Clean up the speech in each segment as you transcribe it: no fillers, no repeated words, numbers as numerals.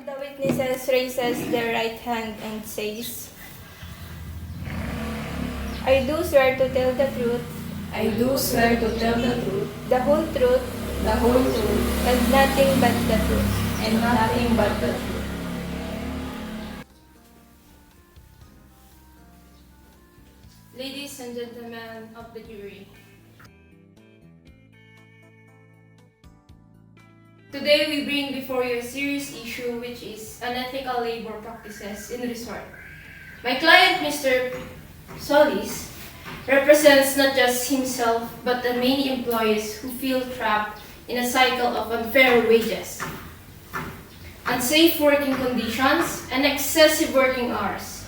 the witnesses raises their right hand and says, I do swear to tell the truth, I do swear to tell the truth, the whole truth, the whole truth, and nothing but the truth. and nothing but the truth. Ladies and gentlemen of the jury, today we bring before you a serious issue, which is unethical labor practices in resort. My client, Mr. Solis, represents not just himself but the many employees who feel trapped in a cycle of unfair wages, unsafe working conditions, and excessive working hours.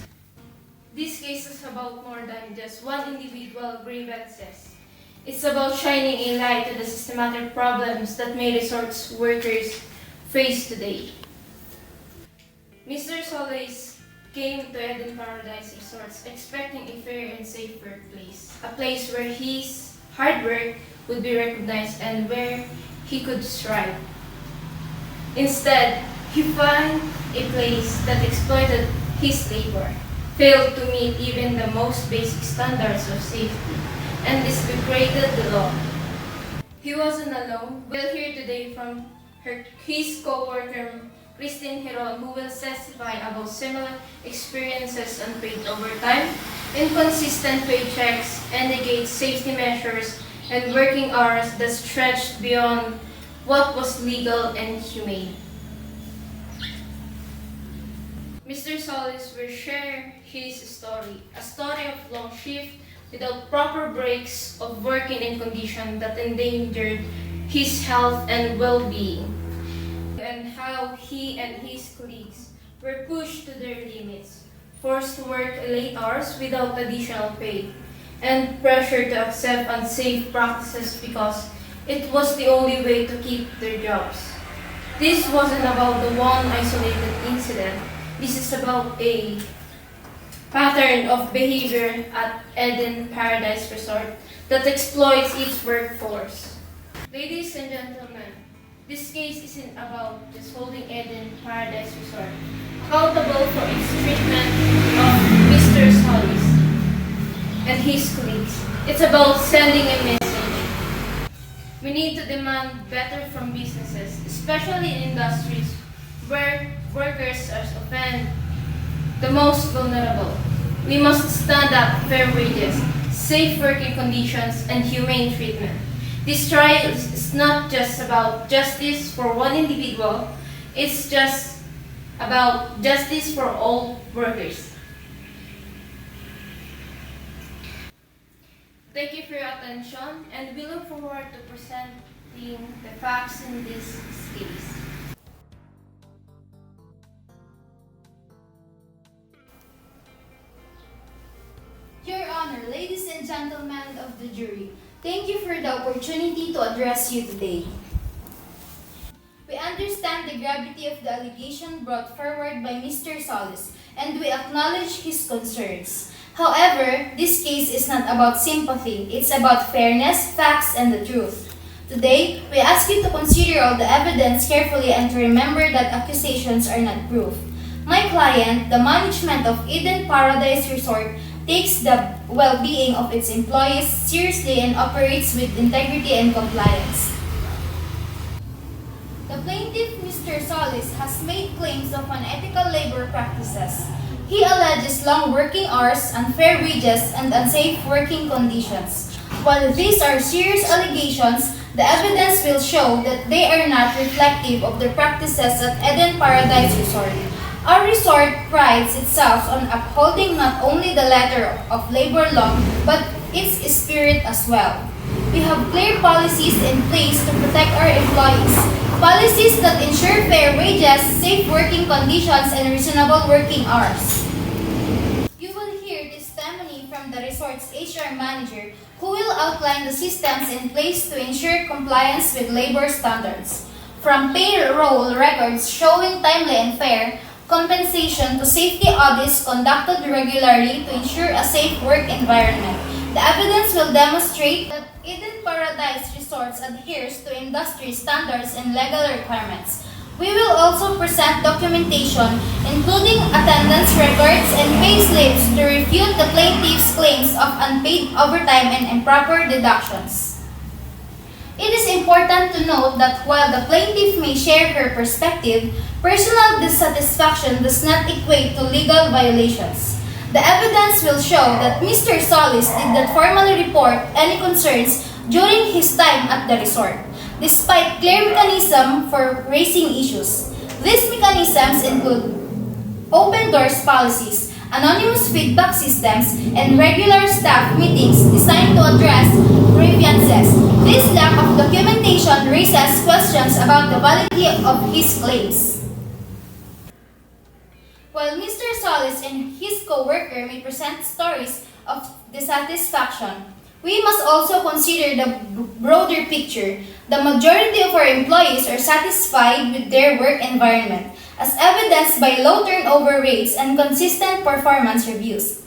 This case is about more than just one individual grievances. It's about shining a light to the systematic problems that many resorts workers face today. Mr. Solis came to Eden Paradise Resorts expecting a fair and safe workplace, a place where his hard work would be recognized and where he could strive. Instead, he found a place that exploited his labor, failed to meet even the most basic standards of safety, and disregarded the law. He wasn't alone. We'll hear today from his co-worker, Christine Heron, who will testify about similar experiences on paid overtime, inconsistent paychecks, and negate safety measures and working hours that stretched beyond what was legal and humane. Mr. Solis will share his story, a story of long shift without proper breaks, of working in conditions that endangered his health and well-being, and how he and his colleagues were pushed to their limits, forced to work late hours without additional pay, and pressured to accept unsafe practices because it was the only way to keep their jobs. This wasn't about the one isolated incident. This is about a pattern of behavior at Eden Paradise Resort that exploits its workforce. Ladies and gentlemen, this case isn't about just holding Eden Paradise Resort accountable for its treatment of Mr. Solis and his colleagues. It's about sending a message. We need to demand better from businesses, especially in industries where workers are often the most vulnerable. We must stand up for fair wages, safe working conditions, and humane treatment. This trial is not just about justice for one individual, it's just about justice for all workers. Thank you for your attention, and we look forward to presenting the facts in this case. Your Honor, ladies and gentlemen of the jury, thank you for the opportunity to address you today. We understand the gravity of the allegation brought forward by Mr. Solis, and we acknowledge his concerns. However, this case is not about sympathy, it's about fairness, facts, and the truth. Today, we ask you to consider all the evidence carefully and to remember that accusations are not proof. My client, the management of Eden Paradise Resort, takes the well-being of its employees seriously and operates with integrity and compliance. The plaintiff, Mr. Solis, has made claims of unethical labor practices. He alleges long working hours, unfair wages, and unsafe working conditions. While these are serious allegations, the evidence will show that they are not reflective of the practices at Eden Paradise Resort. Our resort prides itself on upholding not only the letter of labor law, but its spirit as well. We have clear policies in place to protect our employees. Policies that ensure fair wages, safe working conditions, and reasonable working hours. You will hear testimony from the resort's HR manager who will outline the systems in place to ensure compliance with labor standards. From payroll records showing timely and fair compensation to safety audits conducted regularly to ensure a safe work environment. The evidence will demonstrate that Eden Paradise Resorts adheres to industry standards and legal requirements. We will also present documentation, including attendance records and pay slips, to refute the plaintiff's claims of unpaid overtime and improper deductions. It is important to note that while the plaintiff may share her perspective, personal dissatisfaction does not equate to legal violations. The evidence will show that Mr. Solis did not formally report any concerns during his time at the resort, despite clear mechanism for raising issues. These mechanisms include open doors policies, anonymous feedback systems, and regular staff meetings designed to address grievances. This lack of documentation raises questions about the validity of his claims. While Mr. Solis and his co-worker may present stories of dissatisfaction, we must also consider the broader picture. The majority of our employees are satisfied with their work environment, as evidenced by low turnover rates and consistent performance reviews.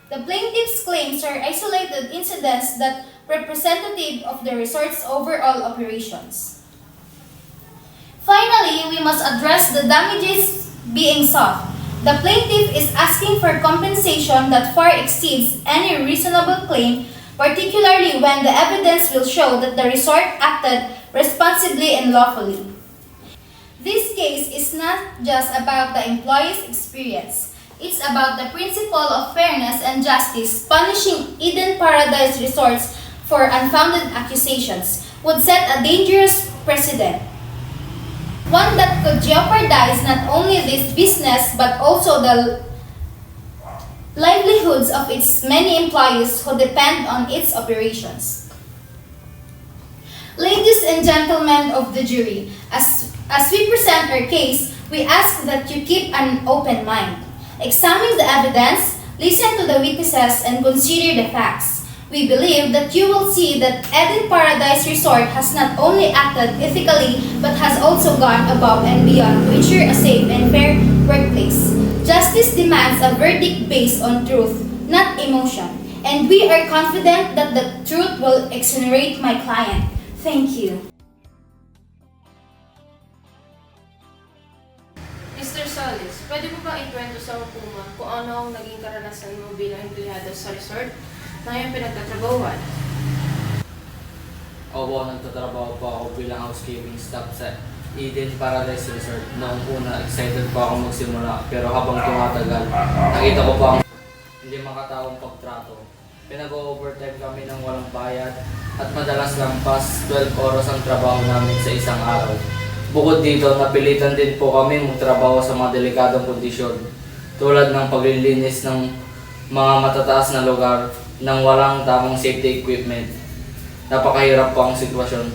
The plaintiff's claims are isolated incidents that representative of the resort's overall operations. Finally, we must address the damages being sought. The plaintiff is asking for compensation that far exceeds any reasonable claim, particularly when the evidence will show that the resort acted responsibly and lawfully. This case is not just about the employee's experience. It's about the principle of fairness and justice. Punishing Eden Paradise Resorts for unfounded accusations would set a dangerous precedent, one that could jeopardize not only this business but also the livelihoods of its many employees who depend on its operations. Ladies and gentlemen of the jury, as we present our case, we ask that you keep an open mind. Examine the evidence, listen to the witnesses, and consider the facts. We believe that you will see that Eden Paradise Resort has not only acted ethically but has also gone above and beyond to ensure a safe and fair workplace. Justice demands a verdict based on truth, not emotion, and we are confident that the truth will exonerate my client. Thank you. Mr. Solis, pwede mo ba ikwento sa hukuman kung ano ang naging karanasan mo bilang empleyado sa resort na iyong pinagtatrabahuan? Opo, nagtatrabaho po ako bilang housekeeping staff sa Eden Paradise Resort. Noong una, excited po ako magsimula, pero habang tumatagal, nakita ko po ang hindi makataong pagtrato. Pinag-overtime kami ng walang bayad at madalas lampas 12 oras ang trabaho namin sa isang araw. Bukod dito, napilitan din po kami magtrabaho sa mga delikadong kondisyon, tulad ng paglilinis ng mga matataas na lugar nang walang tamang safety equipment. Napakahirap po ang sitwasyon.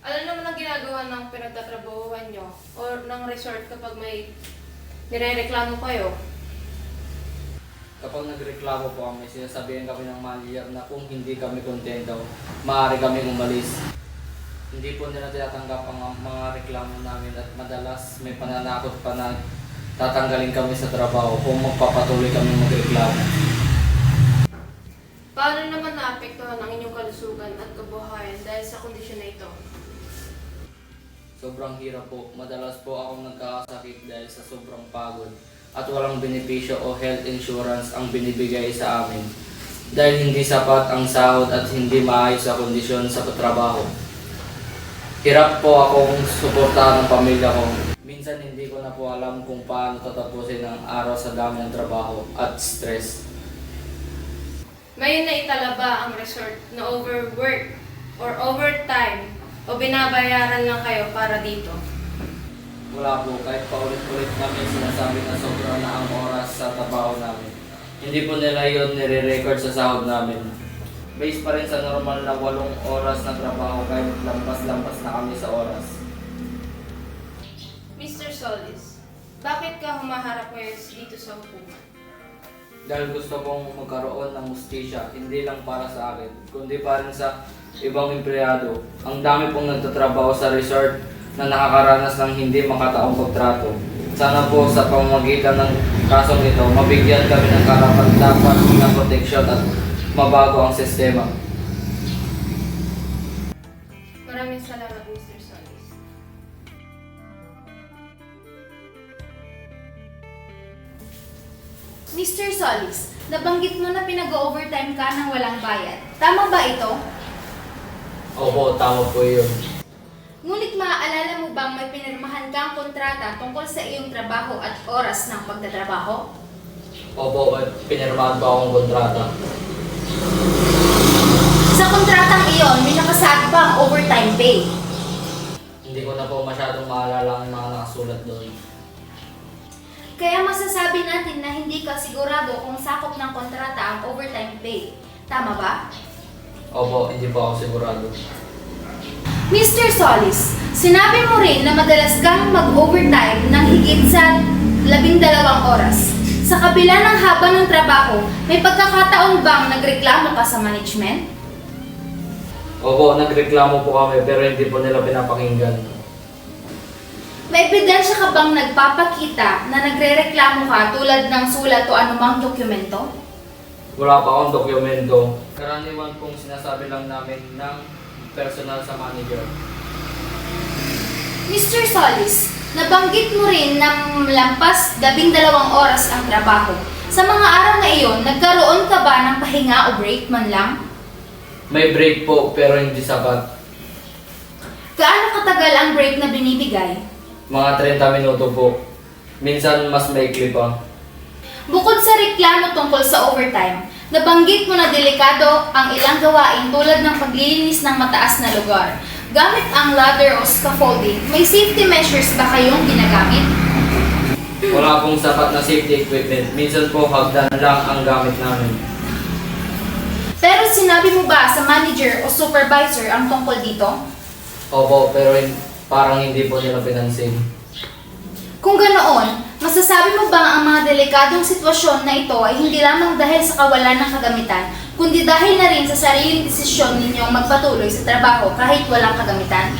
Ano naman ang ginagawa ng pinagtatrabahuhan nyo o ng resort kapag may nirereklamo kayo? Kapag nagreklamo po kami, sinasabihan kami ng manager na kung hindi kami kontento, maaari kami umalis. Hindi po nila tinatanggap ang mga reklamo namin at madalas may pananakot pa na tatanggalin kami sa trabaho kung magpapatuloy kami magreklamo. Paano naman naapektuhan ang inyong kalusugan at kabuhayan dahil sa kondisyon na ito? Sobrang hirap po. Madalas po akong nagkakasakit dahil sa sobrang pagod at walang benepisyo o health insurance ang binibigay sa amin. Dahil hindi sapat ang sahod at hindi maayos sa kondisyon sa trabaho. Hirap po akong suportahan ang pamilya ko. Minsan hindi ko na po alam kung paano tatapusin ang araw sa dami ng trabaho at stress. May naitala ba ang resort na overwork or overtime o binabayaran lang kayo para dito? Wala po, kahit paulit-ulit namin sinasabi na sobra na ang oras sa trabaho namin. Hindi po nila yun nire-record sa sahod namin. Based pa rin sa normal na 8 oras na trabaho kahit lampas-lampas na kami sa oras. Mr. Solis, bakit ka humaharap ngayon dito sa hukuman? Dahil gusto kong magkaroon ng hustisya, hindi lang para sa akin, kundi pa rin sa ibang empleyado. Ang dami pong nagtatrabaho sa resort na nakakaranas ng hindi makataong pagtrato. Sana po sa pamamagitan ng kasong ito, mabigyan kami ng karapat-dapat na proteksyon at mabago ang sistema. Maraming salamat, Mr. Solis. Mr. Solis, nabanggit mo na pinag-overtime ka ng walang bayad. Tama ba ito? Opo, tama po yun. Ngunit maaalala mo bang may pinirmahan kang kontrata tungkol sa iyong trabaho at oras ng pagtatrabaho? Opo, pinirmahan pa akong kontrata. Sa kontratang iyon, may nakasaad pa ang overtime pay. Hindi ko na po masyadong maalala ang mga nakasulat doon. Kaya masasabi natin na hindi ka sigurado kung sakop ng kontrata ang overtime pay. Tama ba? Opo, hindi po ako sigurado. Mr. Solis, sinabi mo rin na madalas kang mag-overtime ng higit sa 12 oras. Sa kabila ng haba ng trabaho, may pagkakataon bang nagreklamo ka sa management? Opo, nagreklamo po kami pero hindi po nila pinapakinggan. May ebidensya ka bang nagpapakita na nagrereklamo ka tulad ng sulat o anumang dokumento? Wala pa akong dokumento. Karaniwan pong sinasabi lang namin ng personal sa manager. Mr. Solis, nabanggit mo rin na lampas 12 oras ang trabaho. Sa mga araw na iyon, nagkaroon ka ba ng pahinga o break man lang? May break po pero hindi sapat. Gaano katagal ang break na binibigay? Mga 30 minuto po. Minsan mas maikli pa. Bukod sa reklamo tungkol sa overtime, nabanggit mo na delikado ang ilang gawain tulad ng paglilinis ng mataas na lugar. Gamit ang ladder o scaffolding, may safety measures ba kayong ginagamit? Wala pong sapat na safety equipment. Minsan po hagdan lang ang gamit namin. Pero sinabi mo ba sa manager o supervisor ang tungkol dito? Opo, pero parang hindi po nila pinansin. Kung ganoon, masasabi mo ba ang mga delikadong sitwasyon na ito ay hindi lamang dahil sa kawalan ng kagamitan, kundi dahil na rin sa sariling desisyon ninyong magpatuloy sa trabaho kahit walang kagamitan?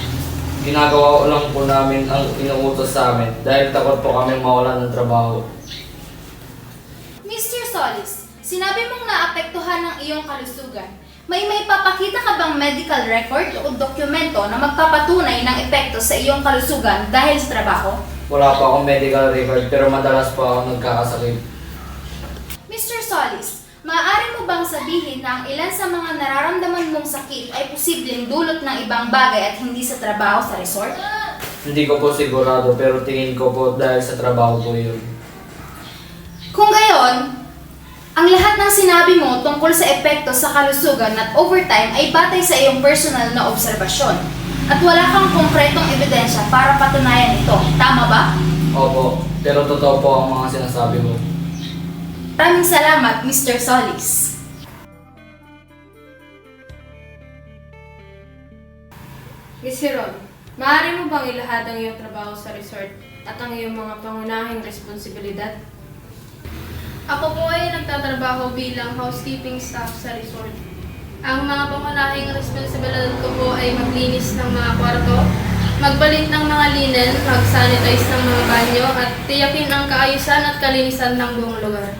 Ginagawa lang po namin ang inuutos sa amin dahil takot po kami mawalan ng trabaho. Mr. Solis, sinabi mong naapektuhan ng iyong kalusugan. May papakita ka bang medical record o dokumento na magpapatunay ng epekto sa iyong kalusugan dahil sa trabaho? Wala pa akong medical record pero madalas po ako nagkakasakit. Mr. Solis, maaari mo bang sabihin na ang ilan sa mga nararamdaman mong sakit ay posibleng dulot ng ibang bagay at hindi sa trabaho sa resort? Hindi ko po sigurado pero tingin ko po dahil sa trabaho po yun. Kung gayon, ang lahat ng sinabi mo tungkol sa epekto sa kalusugan at overtime ay batay sa iyong personal na obserbasyon. At wala kang konkretong ebidensya para patunayan ito. Tama ba? Opo, pero totoo po ang mga sinasabi mo. Maraming salamat, Mr. Solis. Miss Hiron, maaari mo bang ilahad ang iyong trabaho sa resort at ang iyong mga pangunahing responsibilidad? Ako po ay nagtatrabaho bilang housekeeping staff sa resort. Ang mga pangunahing responsibilidad ko po ay maglinis ng mga kwarto, magbalit ng mga linen, mag-sanitize ng mga banyo, at tiyakin ang kaayusan at kalinisan ng buong lugar.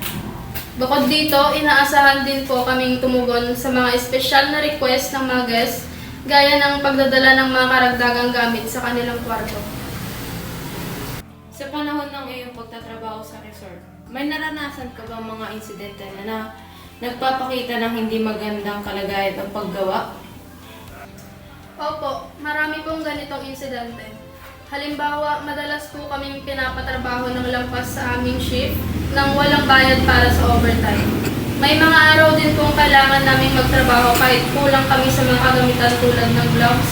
Bukod dito, inaasahan din po kaming tumugon sa mga espesyal na request ng mga guests, gaya ng pagdadala ng mga karagdagang gamit sa kanilang kwarto. Sa panahon ng iyong pagtatrabaho sa resort, may naranasan ka bang mga insidente na nagpapakita ng hindi magandang kalagayan ng paggawa? Opo, marami pong ganitong insidente. Halimbawa, madalas po kaming pinapatrabaho ng lampas sa aming shift nang walang bayad para sa overtime. May mga araw din pong kailangan naming magtrabaho kahit kulang kami sa mga kagamitan tulad ng gloves,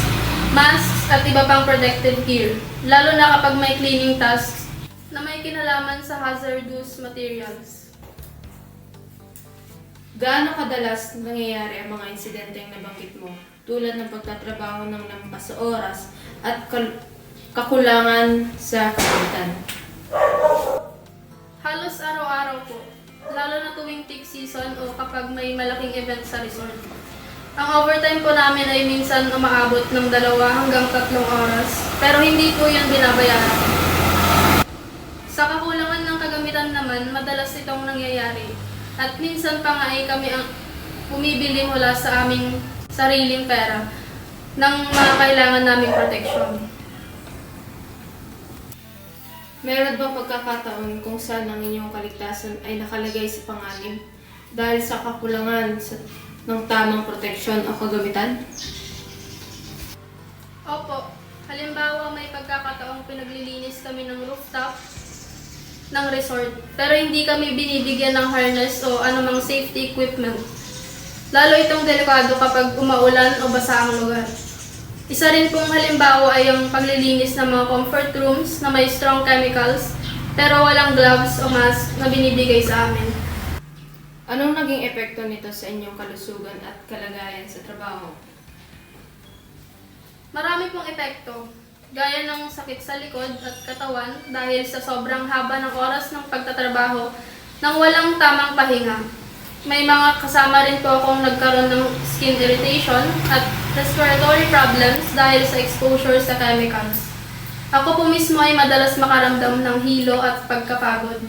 masks at iba pang protective gear, lalo na kapag may cleaning tasks na may kinalaman sa hazardous materials. Gaano kadalas nangyayari ang mga insidenteng nabanggit mo, tulad ng pagtatrabaho ng lampas sa oras at kakulangan sa kagamitan? Halos araw-araw po, lalo na tuwing peak season o kapag may malaking event sa resort. Ang overtime po namin ay minsan umaabot ng 2 hanggang 3 oras, pero hindi po yun binabayaran. Sa kakulangan ng kagamitan naman, madalas itong nangyayari. At minsan pa nga ay kami ang bumibili mula sa aming sariling pera ng mga kailangan naming proteksyon. Meron ba pagkakataon kung saan ang inyong kaligtasan ay nakalagay sa panganib dahil sa kakulangan ng tamang proteksyon o kagamitan? Opo. Halimbawa, may pagkakataong pinaglilinis kami ng rooftop ng resort, pero hindi kami binibigyan ng harness o anumang safety equipment. Lalo itong delikado kapag umaulan o basa ang lugar. Isa rin pong halimbawa ay ang paglilinis ng mga comfort rooms na may strong chemicals pero walang gloves o mask na binibigay sa amin. Anong naging epekto nito sa inyong kalusugan at kalagayan sa trabaho? Marami pong epekto, gaya ng sakit sa likod at katawan dahil sa sobrang haba ng oras ng pagtatrabaho nang walang tamang pahinga. May mga kasama rin po akong nagkaroon ng skin irritation at respiratory problems dahil sa exposure sa chemicals. Ako po mismo ay madalas makaramdam ng hilo at pagkapagod.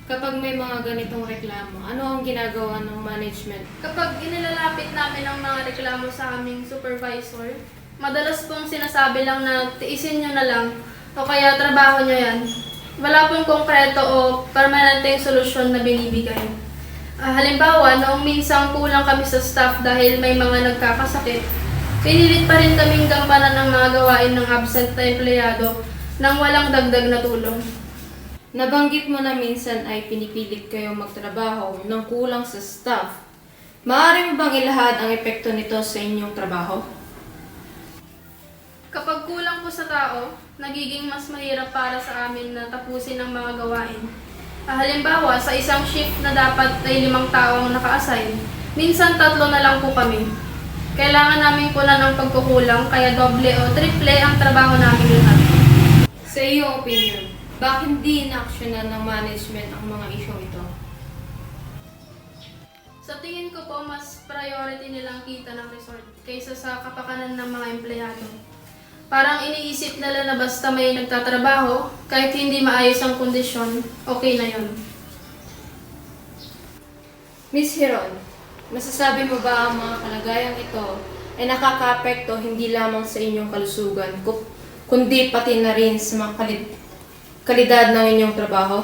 Kapag may mga ganitong reklamo, ano ang ginagawa ng management? Kapag inilalapit namin ang mga reklamo sa aming supervisor, madalas pong sinasabi lang na tiisin nyo na lang o kaya trabaho nyo yan. Wala pong konkreto o permanenteng solusyon na binibigay. Halimbawa, noong minsang kulang kami sa staff dahil may mga nagkakasakit, pinilit pa rin kaming gampanan ng mga gawain ng absent na empleyado nang walang dagdag na tulong. Nabanggit mo na minsan ay pinipilit kayo magtrabaho ng kulang sa staff. Maaari mo bang ilahad ang epekto nito sa inyong trabaho? Kapag kulang po sa tao, nagiging mas mahirap para sa amin na tapusin ang mga gawain. Halimbawa, sa isang shift na dapat ay 5 tao ang naka-assign, minsan 3 na lang po kami. Kailangan namin kunan ng pagkukulang, kaya doble o triple ang trabaho namin lahat. Sa iyong opinion, bakit hindi inaaksyonan ng management ang mga isyong ito? Sa tingin ko po, mas priority nilang kita ng resort kaysa sa kapakanan ng mga empleyado. Parang iniisip nila na basta may nagtatrabaho, kahit hindi maayos ang kondisyon, okay na yun. Miss Hiron, masasabi mo ba ang mga kalagayang ito ay nakaka-apekto hindi lamang sa inyong kalusugan, kundi pati na rin sa mga kalidad ng inyong trabaho?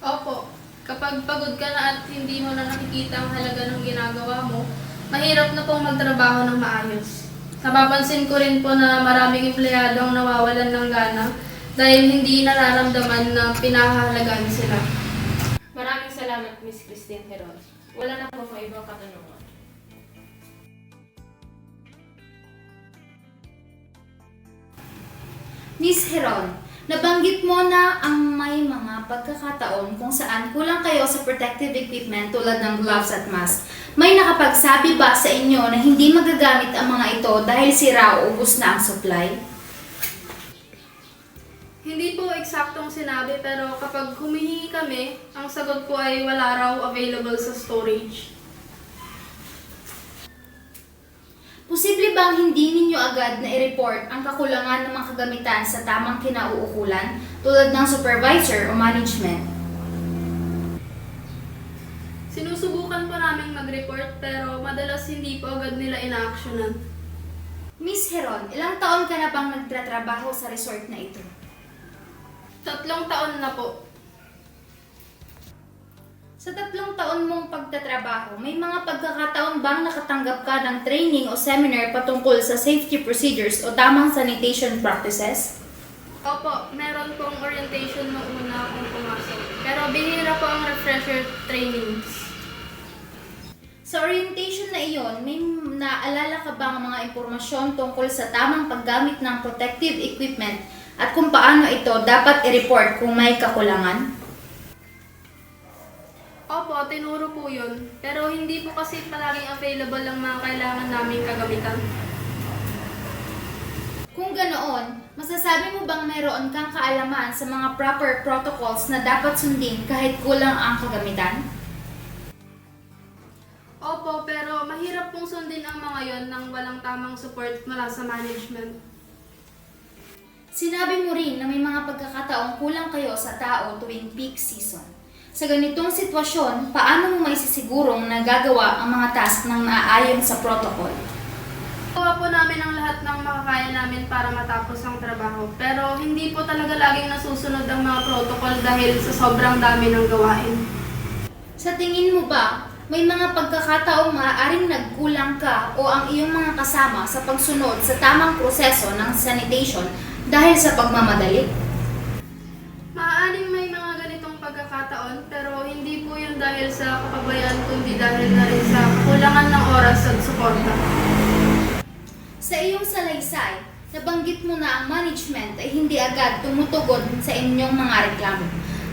Opo, kapag pagod ka na at hindi mo na nakikita ang halaga ng ginagawa mo, mahirap na pong magtrabaho ng maayos. Napapansin ko rin po na maraming empleyado ang nawawalan ng gana dahil hindi nararamdaman na pinahahalagaan sila. Maraming salamat, Miss Christine Hiron. Wala na po akong ibang katanungan. Miss Heron, nabanggit mo na ang may mga pagkakataon kung saan kulang kayo sa protective equipment tulad ng gloves at mask. May nakapagsabi ba sa inyo na hindi magagamit ang mga ito dahil sira o ubos na ang supply? Hindi po eksaktong sinabi pero kapag humihingi kami, ang sagot po ay wala raw available sa storage. Posible bang hindi ninyo agad na i-report ang kakulangan ng mga kagamitan sa tamang kinauukulan tulad ng supervisor o management? Sinusubukan po namin mag-report pero madalas hindi po agad nila ina-actionan. Miss Heron, ilang taon ka na bang nagtatrabaho sa resort na ito? 3 taon na po. Sa 3 taon mong pagtatrabaho, may mga pagkakataon bang nakatanggap ka ng training o seminar patungkol sa safety procedures o tamang sanitation practices? Opo, meron pong orientation nung una akong pumasok. Pero bihira po ang refresher trainings. Sa orientation na iyon, may naalala ka bang mga impormasyon tungkol sa tamang paggamit ng protective equipment at kung paano ito dapat i-report kung may kakulangan? Opo, tinuro po yun. Pero hindi po kasi palaging available ang mga kailangan naming kagamitan. Kung ganoon, masasabi mo bang mayroon kang kaalaman sa mga proper protocols na dapat sundin kahit kulang ang kagamitan? Opo, pero mahirap pong sundin ang mga yon nang walang tamang support mula sa management. Sinabi mo rin na may mga pagkakataong kulang kayo sa tao tuwing peak season. Sa ganitong sitwasyon, paano mo maisisigurong nagagawa ang mga task ng naaayon sa protocol? Gawa po namin ang lahat ng makakaya namin para matapos ang trabaho. Pero hindi po talaga laging nasusunod ang mga protocol dahil sa sobrang dami ng gawain. Sa tingin mo ba, may mga pagkakataong maaaring nagkulang ka o ang iyong mga kasama sa pagsunod sa tamang proseso ng sanitation dahil sa pagmamadali? Maaaring may mga ganitong pagkakataon pero hindi po yun dahil sa kapabayaan kundi dahil na rin sa kakulangan ng oras at suporta. Sa iyong salaysay, nabanggit mo na ang management ay hindi agad tumutugon sa inyong mga reklamo.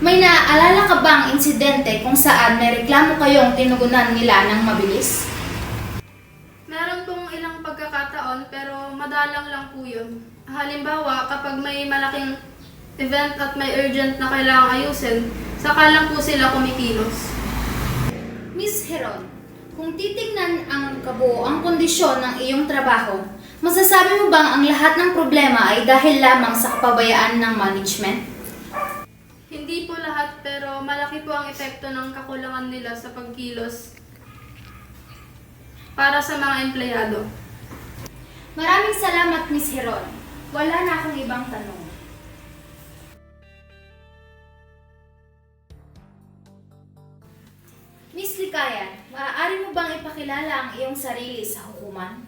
May naaalala ka bang insidente kung saan may reklamo kayong tinugunan nila ng mabilis? Meron pong ilang pagkakataon pero madalang lang po yun. Halimbawa, kapag may malaking event at may urgent na kailangang ayusin, saka lang po sila kumikilos. Miss Heron, kung titingnan ang kabuoang kondisyon ng iyong trabaho, masasabi mo bang ang lahat ng problema ay dahil lamang sa kapabayaan ng management? Hindi po lahat pero malaki po ang epekto ng kakulangan nila sa pagkilos para sa mga empleyado. Maraming salamat, Miss Heron. Wala na akong ibang tanong. Miss Likayan, maaari mo bang ipakilala ang iyong sarili sa hukuman?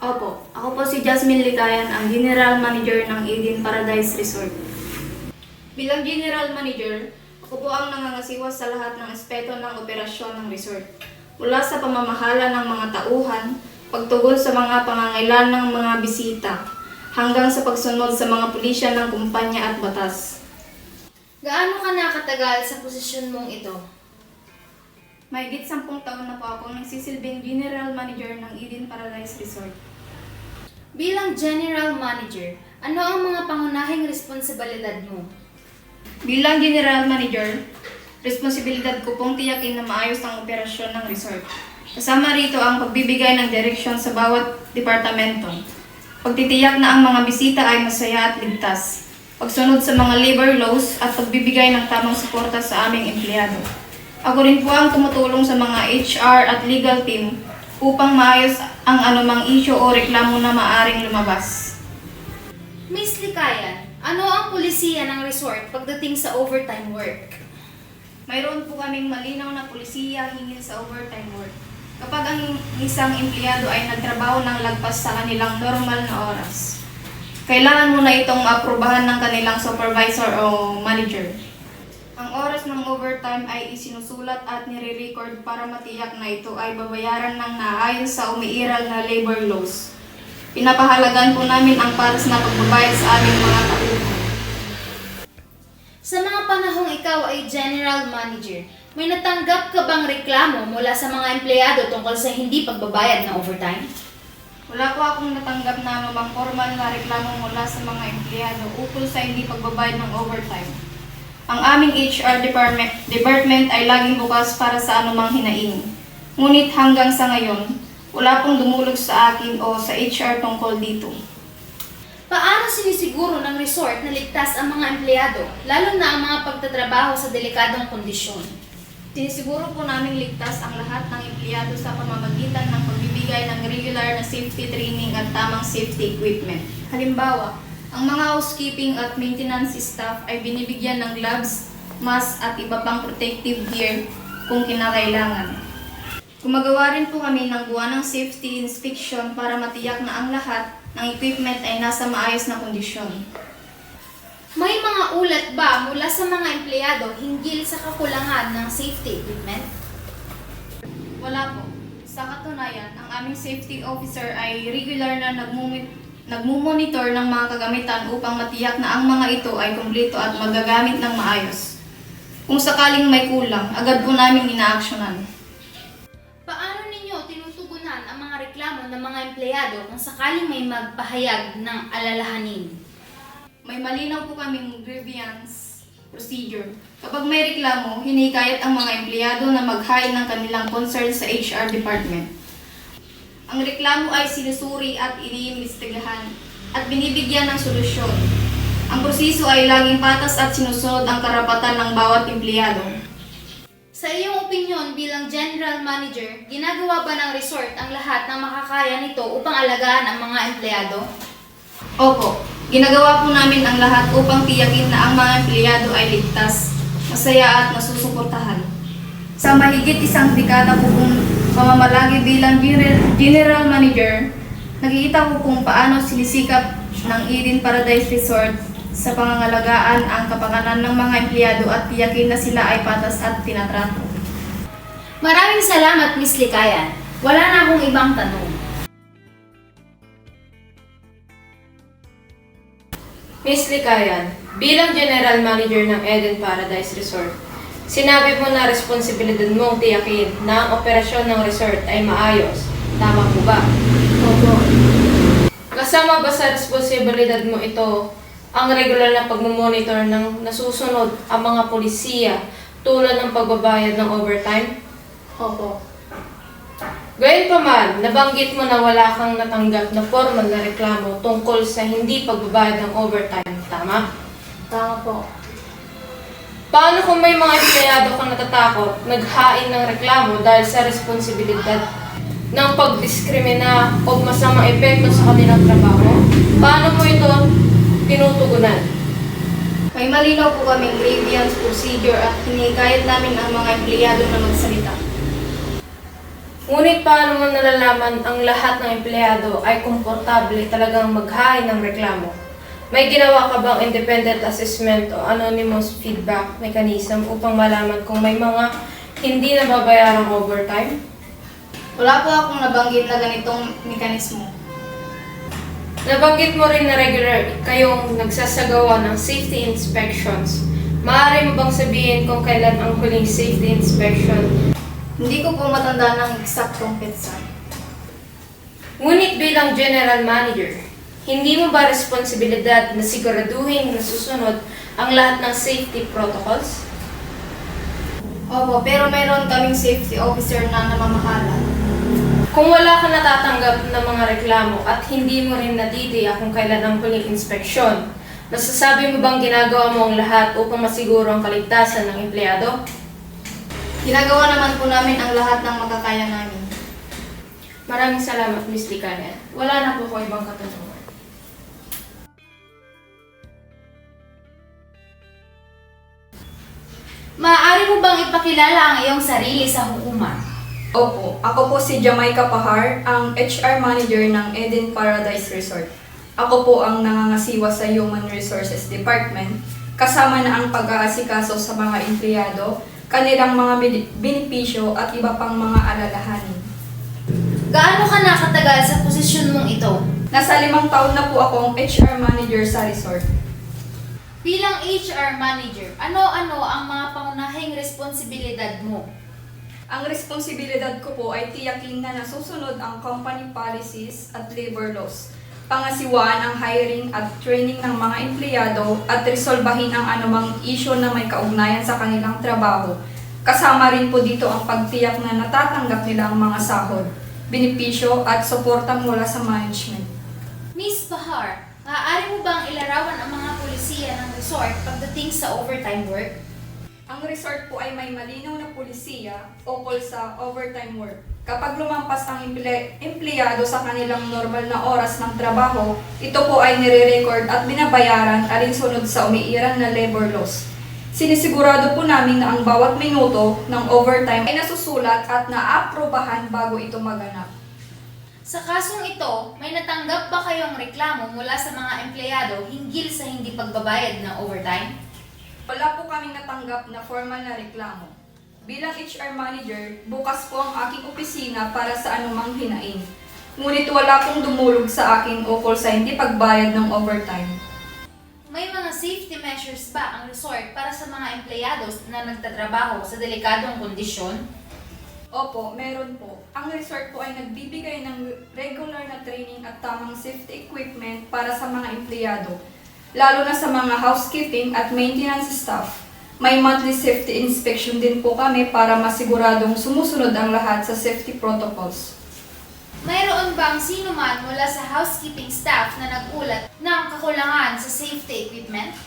Opo, ako po si Jasmine Licayan, ang General Manager ng Eden Paradise Resort. Bilang General Manager, ako po ang nangangasiwa sa lahat ng aspeto ng operasyon ng resort. Mula sa pamamahala ng mga tauhan, pagtugon sa mga pangangailangan ng mga bisita, hanggang sa pagsunod sa mga pulisya ng kumpanya at batas. Gaano ka nakatagal sa posisyon mong ito? Mahigit 10 taon na po akong nagsisilbing General Manager ng Eden Paradise Resort. Bilang General Manager, ano ang mga pangunahing responsibilidad mo? Bilang General Manager, responsibilidad ko pong tiyakin na maayos ang operasyon ng resort. Kasama rito ang pagbibigay ng direksyon sa bawat departamento. Pagtitiyak na ang mga bisita ay masaya at ligtas. Pagsunod sa mga labor laws at pagbibigay ng tamang suporta sa aming empleyado. Ako rin po ang tumutulong sa mga HR at legal team upang maayos ang anumang issue o reklamo na maaring lumabas. Miss Likayan, ano ang polisiya ng resort pagdating sa overtime work? Mayroon po kaming malinaw na polisiya hinggil sa overtime work. Kapag ang isang empleyado ay nagtrabaho ng lagpas sa kanilang normal na oras, kailangan muna itong aprubahan ng kanilang supervisor o manager. Ang oras ng overtime ay isinusulat at nire-record para matiyak na ito ay babayaran ng naayon sa umiiral na labor laws. Pinapahalagan po namin ang patas na pagbabayad sa aming mga tauhan. Sa mga panahong ikaw ay General Manager, may natanggap ka bang reklamo mula sa mga empleyado tungkol sa hindi pagbabayad ng overtime? Wala po akong natanggap na anumang formal na reklamo mula sa mga empleyado ukol sa hindi pagbabayad ng overtime. Ang aming HR department ay laging bukas para sa anumang hinaing. Ngunit hanggang sa ngayon, wala pong dumulog sa akin o sa HR tungkol dito. Paano sinisiguro ng resort na ligtas ang mga empleyado, lalo na ang mga pagtatrabaho sa delikadong kondisyon? Sinisiguro po namin ligtas ang lahat ng empleyado sa pamamagitan ng pagbibigay ng regular na safety training at tamang safety equipment. Halimbawa, ang mga housekeeping at maintenance staff ay binibigyan ng gloves, mask at iba pang protective gear kung kinakailangan. Gumagawa rin po kami ng buwanang safety inspection para matiyak na ang lahat ng equipment ay nasa maayos na kondisyon. May mga ulat ba mula sa mga empleyado hinggil sa kakulangan ng safety equipment? Wala po. Sa katunayan, ang aming safety officer ay regular na nagmumonitor ng mga kagamitan upang matiyak na ang mga ito ay kumpleto at magagamit ng maayos. Kung sakaling may kulang, agad po namin inaaksyonan. Paano ninyo tinutugunan ang mga reklamo ng mga empleyado kung sakaling may magpahayag ng alalahanin? May malinaw po kaming grievance procedure. Kapag may reklamo, hinikayat ang mga empleyado na maghain ng kanilang concern sa HR department. Ang reklamo ay sinusuri at iniimbestigahan at binibigyan ng solusyon. Ang proseso ay laging patas at sinusunod ang karapatan ng bawat empleyado. Sa iyong opinyon bilang General Manager, ginagawa ba ng resort ang lahat ng makakaya nito upang alagaan ang mga empleyado? Opo, ginagawa po namin ang lahat upang tiyakin na ang mga empleyado ay ligtas, masaya at nasusuportahan. Sa mahigit isang dekada po kong pamamalagi bilang General Manager, nakikita ko kung paano sinisikap ng Eden Paradise Resort sa pangangalagaan ang kapakanan ng mga empleyado at tiyakin na sila ay patas at tinatrato. Maraming salamat, Miss Likayan. Wala na akong ibang tanong. Miss Likayan, bilang General Manager ng Eden Paradise Resort, sinabi mo na responsibilidad mong tiyakin na ang operasyon ng resort ay maayos. Tama po ba? Opo. Kasama ba sa responsibilidad mo ito ang regular na pagmumonitor ng nasusunod ang mga polisiya tulad ng pagbabayad ng overtime? Opo. Gayunpaman, nabanggit mo na wala kang natanggap na formal na reklamo tungkol sa hindi pagbabayad ng overtime, tama? Tama po. Paano kung may mga empleyado kang natatakot, naghain ng reklamo dahil sa responsibilidad ng pagdiskrimina o masamang epekto sa kanilang trabaho? Paano mo ito tinutugunan? May malinaw po kaming grievance procedure at hinihikayat namin ang mga empleyado na magsalita. Ngunit paano mo nalalaman ang lahat ng empleyado ay komportable talagang maghain ng reklamo? May ginawa ka bang independent assessment o anonymous feedback mechanism upang malaman kung may mga hindi nababayarang overtime? Wala po akong nabanggit na ganitong mekanismo. Nabanggit mo rin na regular kayong nagsasagawa ng safety inspections. Maaari mo bang sabihin kung kailan ang huling safety inspection? Hindi ko po matanda ng eksaktong petsa. Ngunit bilang General Manager, hindi mo ba responsibilidad na siguraduhin na susunod ang lahat ng safety protocols? Opo, pero mayroon kaming safety officer na namamahala. Kung wala ka natatanggap ng mga reklamo at hindi mo rin nadidaya kung kailan ang huling inspeksyon, masasabi mo bang ginagawa mo ang lahat upang masiguro ang kaligtasan ng empleyado? Ginagawa naman po namin ang lahat ng makakaya namin. Maraming salamat, Ms. Likayan. Wala na po ko ibang katanungan. Maaari mo bang ipakilala ang iyong sarili sa hukuman? Opo, ako po si Jamaica Pahar, ang HR Manager ng Eden Paradise Resort. Ako po ang nangangasiwa sa Human Resources Department, kasama na ang pag-aasikaso sa mga empleyado, kanilang mga benepisyo at iba pang mga alalahanin. Gaano ka nakatagal sa posisyon mong ito? Nasa 5 taon na po akong HR Manager sa resort. Bilang HR Manager, ano-ano ang mga pangunahing responsibilidad mo? Ang responsibilidad ko po ay tiyakin na nasusunod ang company policies at labor laws. Pangasiwaan ang hiring at training ng mga empleyado at resolbahin ang anumang issue na may kaugnayan sa kanilang trabaho. Kasama rin po dito ang pagtiyak na natatanggap nila ang mga sahod, benepisyo at suporta mula sa management. Miss Pahar, maaari mo bang ilarawan ang mga polisiya ng resort pagdating sa overtime work? Ang resort po ay may malinaw na pulisiya ukol sa overtime work. Kapag lumampas ang empleyado sa kanilang normal na oras ng trabaho, ito po ay nire-record at binabayaran alinsunod sa umiiral na labor laws. Sinisigurado po namin na ang bawat minuto ng overtime ay nasusulat at naaprubahan bago ito maganap. Sa kasong ito, may natanggap ba kayong reklamo mula sa mga empleyado hinggil sa hindi pagbabayad ng overtime? Wala po kaming natanggap na formal na reklamo. Bilang HR Manager, bukas po ang aking opisina para sa anumang hinaing. Ngunit wala pong dumulog sa akin ukol sa hindi pagbayad ng overtime. May mga safety measures ba ang resort para sa mga empleyado na nagtatrabaho sa delikadong kondisyon? Opo, meron po. Ang resort po ay nagbibigay ng regular na training at tamang safety equipment para sa mga empleyado, lalo na sa mga housekeeping at maintenance staff. May monthly safety inspection din po kami para masiguradong sumusunod ang lahat sa safety protocols. Mayroon bang sino man mula sa housekeeping staff na nagulat ng kakulangan sa safety equipment?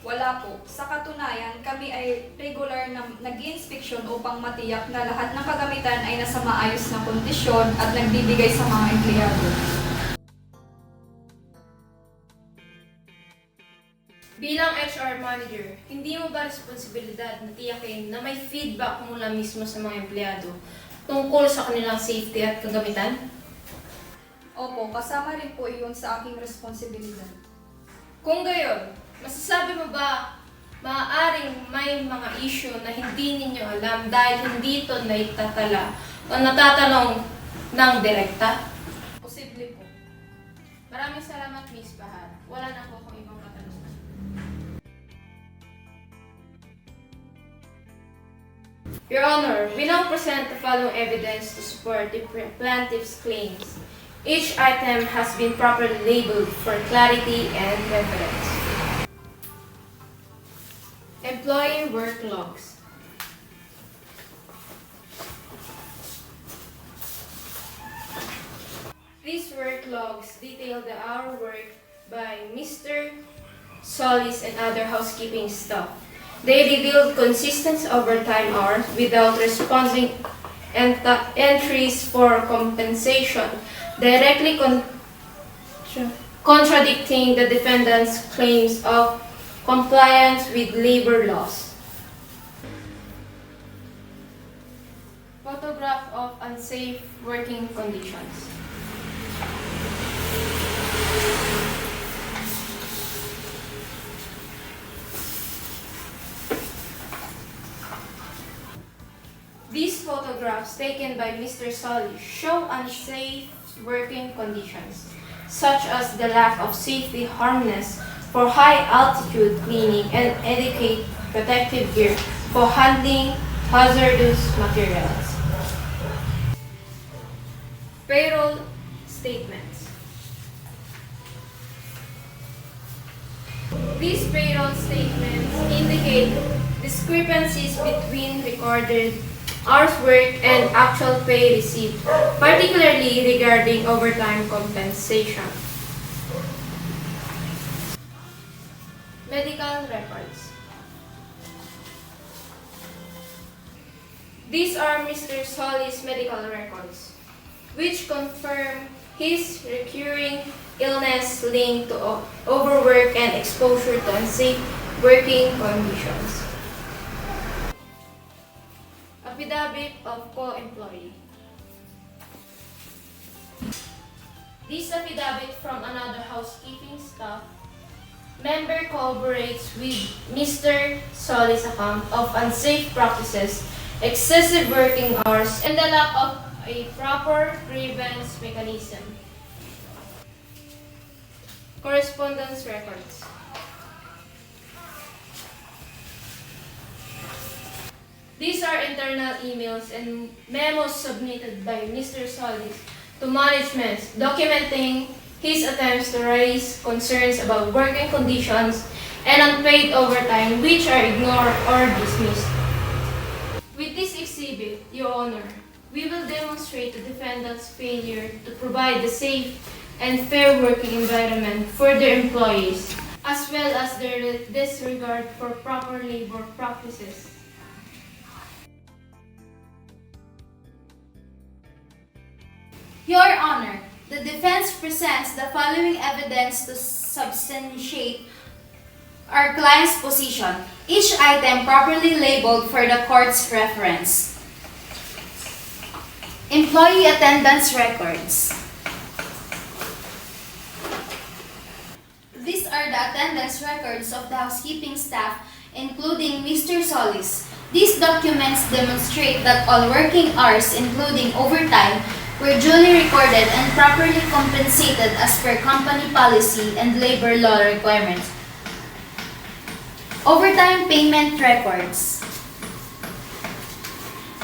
Wala po. Sa katunayan, kami ay regular na nag-inspeksyon upang matiyak na lahat ng kagamitan ay nasa maayos na kondisyon at nagbibigay sa mga empleyado. Bilang HR manager, hindi mo ba responsibilidad na tiyakin na may feedback mula mismo sa mga empleyado tungkol sa kanilang safety at kagamitan? Opo, kasama rin po iyon sa aking responsibilidad. Kung gayon, masasabi mo ba maaaring may mga issue na hindi ninyo alam dahil hindi ito naitatala o natatanong ng direkta? Posible po. Maraming salamat, Miss Bahar. Wala na po akong ibang katanungan. Your Honor, we now present the following evidence to support the plaintiff's claims. Each item has been properly labeled for clarity and reference. Employee work logs. These work logs detail the hour work by Mr. Solis and other housekeeping staff. They revealed consistent overtime hours without responding entries for compensation, directly contradicting the defendant's claims of compliance with labor laws. Photograph of unsafe working conditions. These photographs taken by Mr. Solis show unsafe working conditions, such as the lack of safety harness for high-altitude cleaning and adequate protective gear for handling hazardous materials. Payroll statements. These payroll statements indicate discrepancies between recorded hours worked and actual pay received, particularly regarding overtime compensation. Medical records. These are Mr. Solis' medical records, which confirm his recurring illness linked to overwork and exposure to unsafe working conditions. Affidavit of co-employee. This affidavit from another housekeeping staff member corroborates with Mr. Solis' account of unsafe practices, excessive working hours, and the lack of a proper grievance mechanism. Correspondence records. These are internal emails and memos submitted by Mr. Solis to management documenting his attempts to raise concerns about working conditions and unpaid overtime which are ignored or dismissed. With this exhibit, Your Honor, we will demonstrate the defendant's failure to provide a safe and fair working environment for their employees, as well as their disregard for proper labor practices. Your Honor, the defense presents the following evidence to substantiate our client's position, each item properly labeled for the court's reference. Employee attendance records. These are the attendance records of the housekeeping staff, including Mr. Solis. These documents demonstrate that all working hours, including overtime, were duly recorded and properly compensated as per company policy and labor law requirements. Overtime payment records.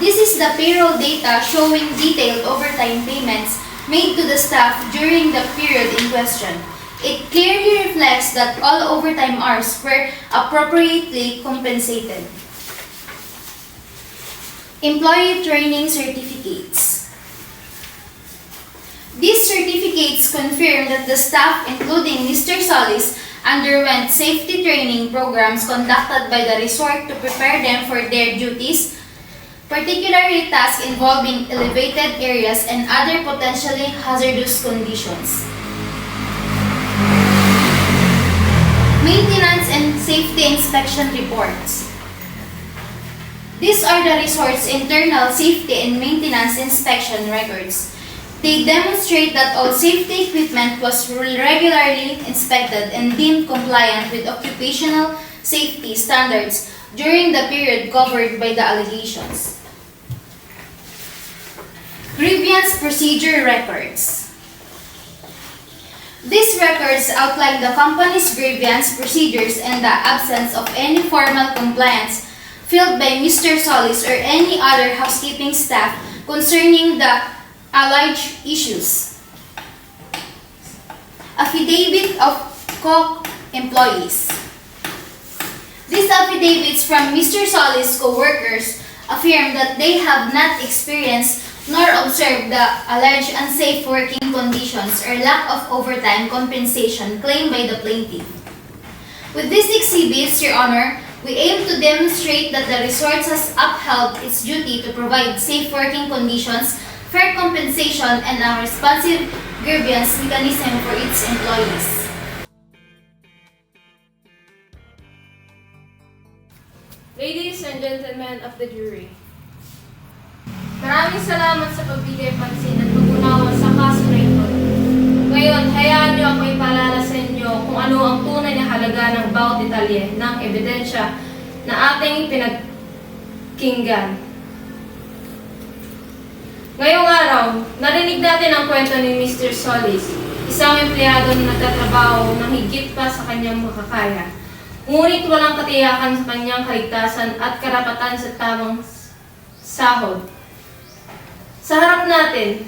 This is the payroll data showing detailed overtime payments made to the staff during the period in question. It clearly reflects that all overtime hours were appropriately compensated. Employee training certificates. These certificates confirm that the staff, including Mr. Solis, underwent safety training programs conducted by the resort to prepare them for their duties, particularly tasks involving elevated areas and other potentially hazardous conditions. Maintenance and safety inspection reports. These are the resort's internal safety and maintenance inspection records. They demonstrate that all safety equipment was regularly inspected and deemed compliant with occupational safety standards during the period covered by the allegations. Grievance procedure records. These records outline the company's grievance procedures and the absence of any formal compliance filled by Mr. Solis or any other housekeeping staff concerning the alleged issues. Affidavit of co-employees. These affidavits from Mr. Solis' co-workers affirm that they have not experienced nor observed the alleged unsafe working conditions or lack of overtime compensation claimed by the plaintiff. With these exhibits, Your Honor, we aim to demonstrate that the resort has upheld its duty to provide safe working conditions, fair compensation, and a responsive grievance mechanism for its employees. Ladies and gentlemen of the jury, maraming salamat sa pagbigay pansin at pag-unawa sa kaso na ito. Ngayon, hayaan niyo ako ipaalala sa inyo kung ano ang tunay na halaga ng bawat detalye ng ebidensya na ating pinagkinggan. Ngayong araw, narinig natin ang kwento ni Mr. Solis, isang empleyado na nagtatrabaho ng higit pa sa kanyang makakaya. Ngunit walang katiyakan sa kanyang kaligtasan at karapatan sa tamang sahod. Sa harap natin,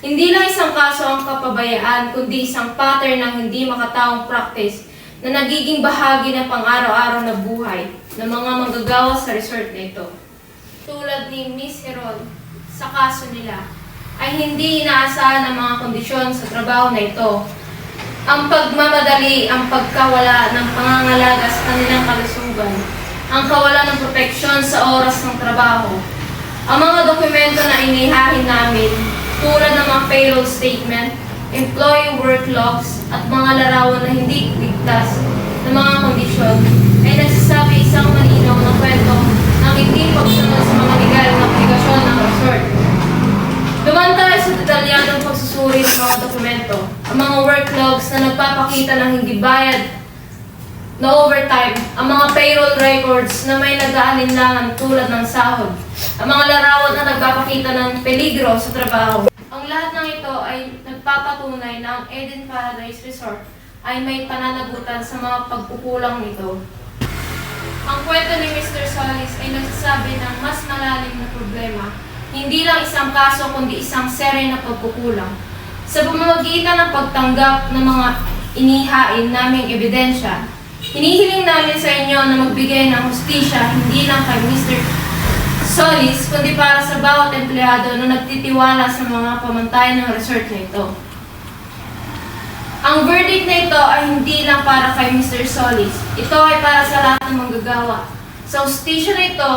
hindi lang isang kaso ang kapabayaan, kundi isang pattern ng hindi makataong practice na nagiging bahagi ng pang-araw-araw na buhay ng mga manggagawa sa resort na ito. Tulad ni Miss Herod, sa kaso nila, ay hindi inaasahan ang mga kondisyon sa trabaho na ito. Ang pagmamadali, ang pagkawala ng pangangalaga sa kanilang kalusugan, ang kawalan ng proteksyon sa oras ng trabaho, ang mga dokumento na inihahin namin, tulad ng mga payroll statement, employee work logs, at mga larawan na hindi ligtas ng mga kondisyon, ay nagsasabi isang malinaw na kwento ng hindi pagsunod sa mga legal na obligasyon ng resort. Duman tayo sa detalyadong pagsusuri ng mga dokumento, ang mga work logs na nagpapakita ng hindi bayad na overtime, ang mga payroll records na may nag-aalinlangan tulad ng sahod, ang mga larawan na nagpapakita ng peligro sa trabaho. Ang lahat ng ito ay nagpapatunay na ang Eden Paradise Resort ay may pananagutan sa mga pagkukulang nito. Ang kwento ni Mr. Solis ay nagsasabi ng mas malalim na problema, hindi lang isang kaso kundi isang serye na pagkukulang. Sa pamamagitan ng pagtanggap ng mga inihain naming ebidensya, hinihiling namin sa inyo na magbigay ng hustisya hindi lang kay Mr. Solis, kundi para sa bawat empleyado na nagtitiwala sa mga pamantayan ng resort na ito. Ang verdict na ito ay hindi lang para kay Mr. Solis. Ito ay para sa lahat ng manggagawa. Sa hustisya na ito,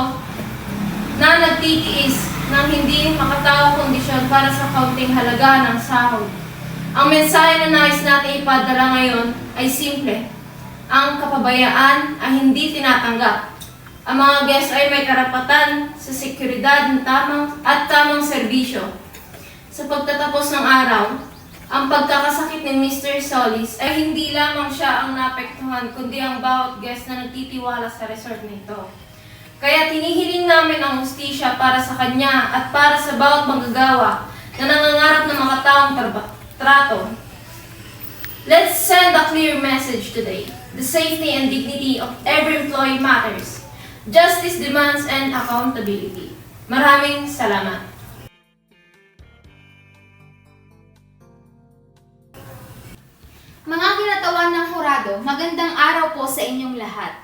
na nagtitiis ng hindi makatawang kondisyon para sa kaunting halaga ng sahod. Ang mensahe na nais natin ipadala ngayon ay simple. Ang kapabayaan ay hindi tinatanggap. Ang mga guests ay may karapatan sa seguridad ng tamang serbisyo. Sa pagtatapos ng araw, ang pagkakasakit ni Mr. Solis ay hindi lamang siya ang naapektuhan, kundi ang bawat guest na nagtitiwala sa resort nito. Kaya tinihiling namin ang hustisya para sa kanya at para sa bawat manggagawa na nangangarap ng makataong trato. Let's send a clear message today. The safety and dignity of every employee matters. Justice demands and accountability. Maraming salamat. Mga kinatawan ng hurado, magandang araw po sa inyong lahat.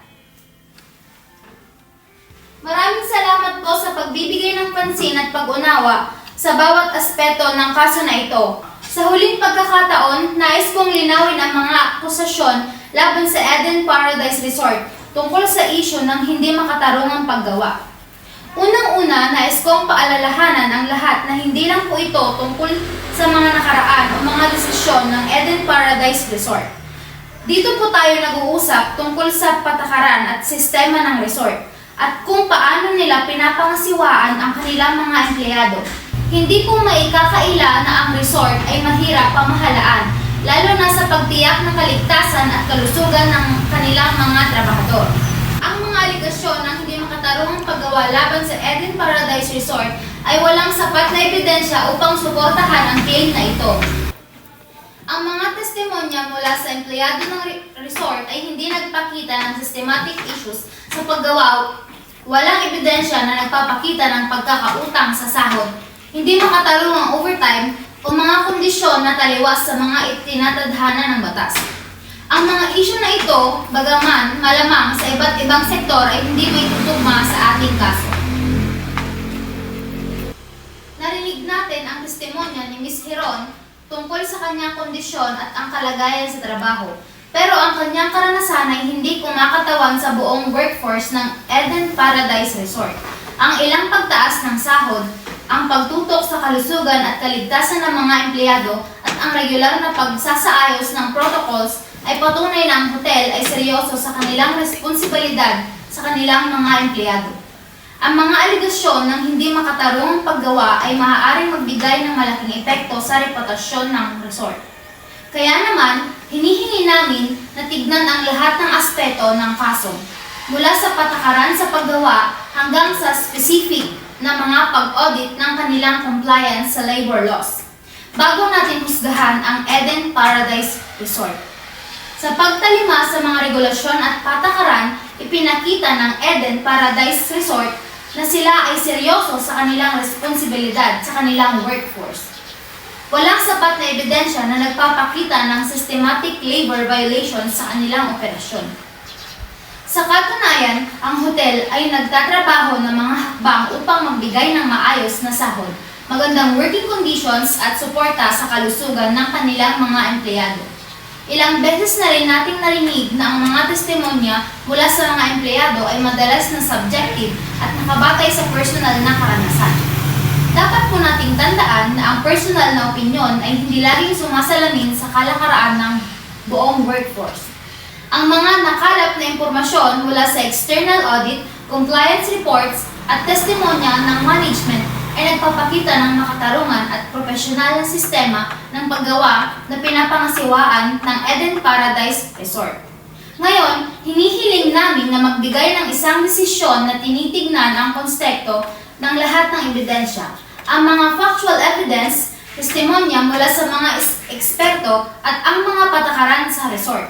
Maraming salamat po sa pagbibigay ng pansin at pag-unawa sa bawat aspeto ng kaso na ito. Sa huling pagkakataon, nais kong linawin ang mga akusasyon laban sa Eden Paradise Resort tungkol sa isyu ng hindi makatarungang paggawa. Unang-una, nais kong paalalahanan ang lahat na hindi lang po ito tungkol sa mga nakaraan o mga desisyon ng Eden Paradise Resort. Dito po tayo nag-uusap tungkol sa patakaran at sistema ng resort at kung paano nila pinapangasiwaan ang kanilang mga empleyado. Hindi po maikakaila na ang resort ay mahirap pamahalaan, lalo na sa pagtiyak ng kaligtasan at kalusugan ng kanilang mga trabahador. Ang mga aligasyon ng hindi makatarungang paggawa laban sa Eden Paradise Resort ay walang sapat na ebidensya upang suportahan ang claim na ito. Ang mga testimonya mula sa empleyado ng resort ay hindi nagpakita ng systematic issues sa paggawa. Walang ebidensya na nagpapakita ng pagkakautang sa sahod, hindi makatarungang overtime o mga kondisyon na taliwas sa mga itinatadhana ng batas. Ang mga isyu na ito, bagaman malamang sa iba't ibang sektor ay hindi may tutugma sa ating kaso. Narinig natin ang testimonya ni Ms. Heron tungkol sa kanyang kondisyon at ang kalagayan sa trabaho. Pero ang kanyang karanasan ay hindi kumakatawan sa buong workforce ng Eden Paradise Resort. Ang ilang pagtaas ng sahod, ang pagtutok sa kalusugan at kaligtasan ng mga empleyado at ang regular na pagsasaayos ng protocols ay patunay na ang hotel ay seryoso sa kanilang responsibilidad sa kanilang mga empleyado. Ang mga aligasyon ng hindi makatarungang paggawa ay maaaring magbigay ng malaking epekto sa reputasyon ng resort. Kaya naman, hinihingi namin na tignan ang lahat ng aspeto ng kaso, mula sa patakaran sa paggawa hanggang sa specific na mga pag-audit ng kanilang compliance sa labor laws, bago natin husgahan ang Eden Paradise Resort. Sa pagtalima sa mga regulasyon at patakaran, ipinakita ng Eden Paradise Resort na sila ay seryoso sa kanilang responsibilidad sa kanilang workforce. Walang sapat na ebidensya na nagpapakita ng systematic labor violations sa kanilang operasyon. Sa katunayan, ang hotel ay nagtatrabaho ng mga hakbang upang magbigay ng maayos na sahod, magandang working conditions at suporta sa kalusugan ng kanilang mga empleyado. Ilang beses na rin nating narinig na ang mga testimonya mula sa mga empleyado ay madalas na subjective at nakabatay sa personal na karanasan. Dapat po nating tandaan na ang personal na opinyon ay hindi laging sumasalamin sa kalakaran ng buong workforce. Ang mga nakalap na impormasyon mula sa external audit, compliance reports at testimonya ng management ay nagpapakita ng makatarungan at profesional na sistema ng paggawa na pinapangasiwaan ng Eden Paradise Resort. Ngayon, hinihiling namin na magbigay ng isang desisyon na tinitignan ang konteksto ng lahat ng ebidensya, ang mga factual evidence, testimonya mula sa mga eksperto at ang mga patakaran sa resort.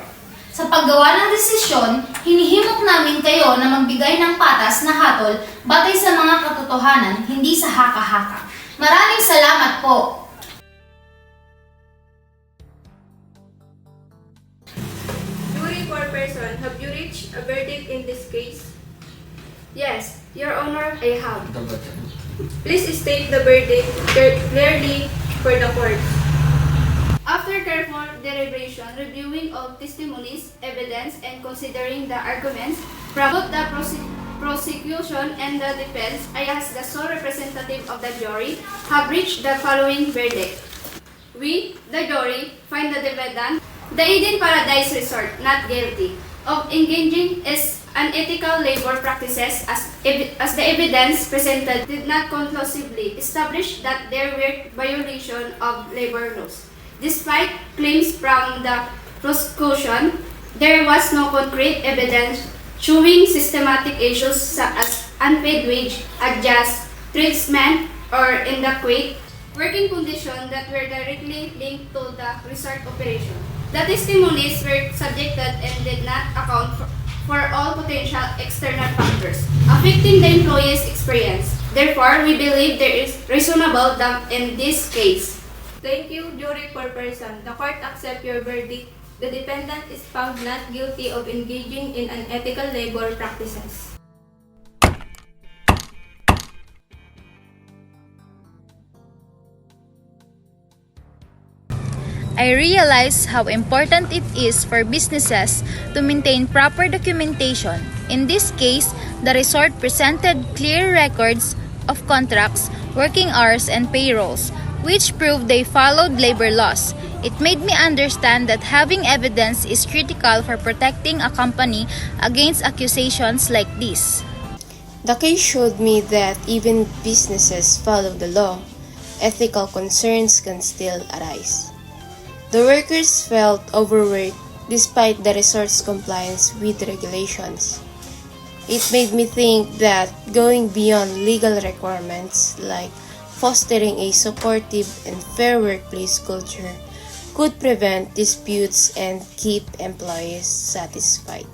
Sa paggawa ng desisyon, hinihimok namin kayo na magbigay ng patas na hatol batay sa mga katotohanan, hindi sa haka-haka. Maraming salamat po! Jury foreperson, have you reached a verdict in this case? Yes, Your Honor, I have. Please state the verdict clearly for the court. After careful deliberation, reviewing all testimonies, evidence, and considering the arguments from both the prosecution and the defense, I as the sole representative of the jury have reached the following verdict. We, the jury, find the defendant, the Eden Paradise Resort, not guilty of engaging in unethical labor practices as the evidence presented did not conclusively establish that there were violation of labor laws. Despite claims from the prosecution, there was no concrete evidence showing systematic issues such as unpaid wage, unjust treatment, or inadequate working conditions that were directly linked to the resort operation. The testimonies were subjected and did not account for all potential external factors affecting the employee's experience. Therefore, we believe there is reasonable doubt in this case. Thank you, jury foreperson. The court accepts your verdict. The defendant is found not guilty of engaging in unethical labor practices. I realized how important it is for businesses to maintain proper documentation. In this case, the resort presented clear records of contracts, working hours, and payrolls, which proved they followed labor laws. It made me understand that having evidence is critical for protecting a company against accusations like this. The case showed me that even businesses follow the law, ethical concerns can still arise. The workers felt overworked despite the resort's compliance with regulations. It made me think that going beyond legal requirements like fostering a supportive and fair workplace culture could prevent disputes and keep employees satisfied.